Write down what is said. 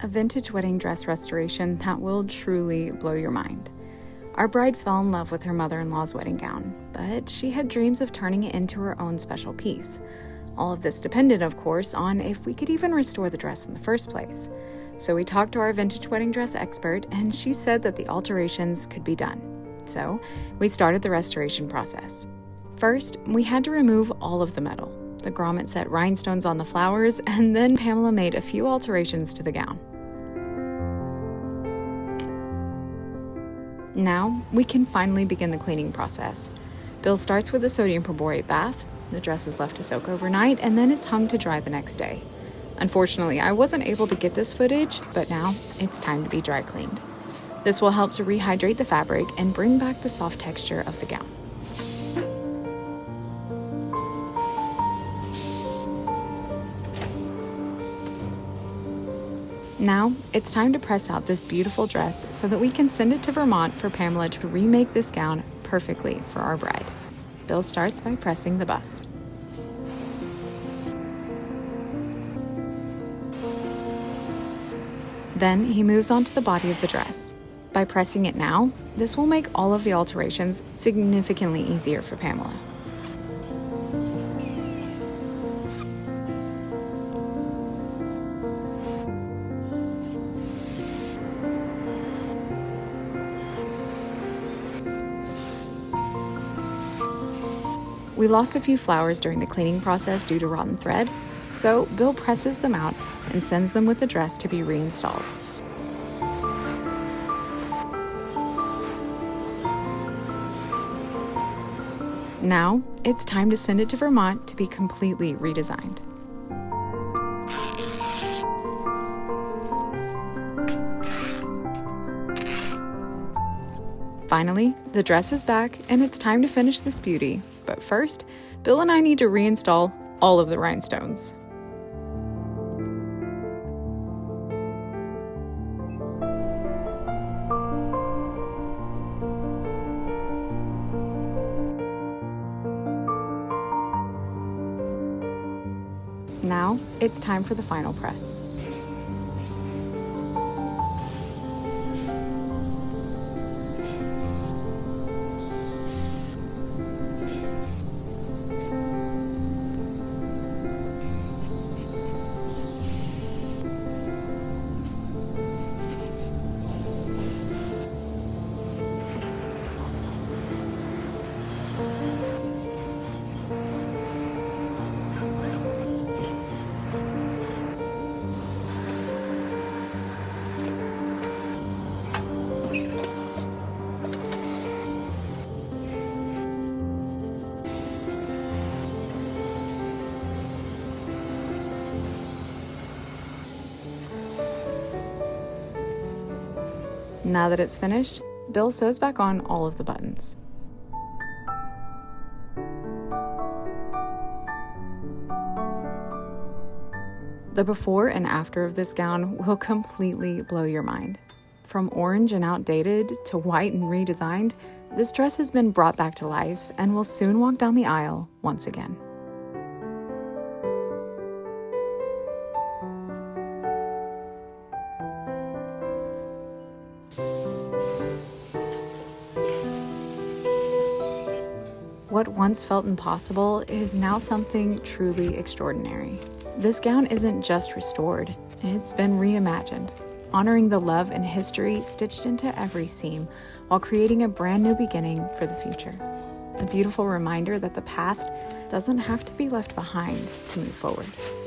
A vintage wedding dress restoration that will truly blow your mind. Our bride fell in love with her mother-in-law's wedding gown, but she had dreams of turning it into her own special piece. All of this depended, of course, on if we could even restore the dress in the first place. So we talked to our vintage wedding dress expert, and she said that the alterations could be done. So we started the restoration process. First, we had to remove all of the metal. The grommet set rhinestones on the flowers, and then Pamela made a few alterations to the gown. Now, we can finally begin the cleaning process. Bill starts with a sodium perborate bath. The dress is left to soak overnight, and then it's hung to dry the next day. Unfortunately, I wasn't able to get this footage, but now it's time to be dry cleaned. This will help to rehydrate the fabric and bring back the soft texture of the gown. Now, it's time to press out this beautiful dress so that we can send it to Vermont for Pamela to remake this gown perfectly for our bride. Bill starts by pressing the bust. Then he moves on to the body of the dress. By pressing it now, this will make all of the alterations significantly easier for Pamela. We lost a few flowers during the cleaning process due to rotten thread, so Bill presses them out and sends them with the dress to be reinstalled. Now, it's time to send it to Vermont to be completely redesigned. Finally, the dress is back, and it's time to finish this beauty. But first, Bill and I need to reinstall all of the rhinestones. Now, it's time for the final press. Now that it's finished, Bill sews back on all of the buttons. The before and after of this gown will completely blow your mind. From orange and outdated to white and redesigned, this dress has been brought back to life and will soon walk down the aisle once again. What once felt impossible is now something truly extraordinary. This gown isn't just restored, it's been reimagined, honoring the love and history stitched into every seam while creating a brand new beginning for the future. A beautiful reminder that the past doesn't have to be left behind to move forward.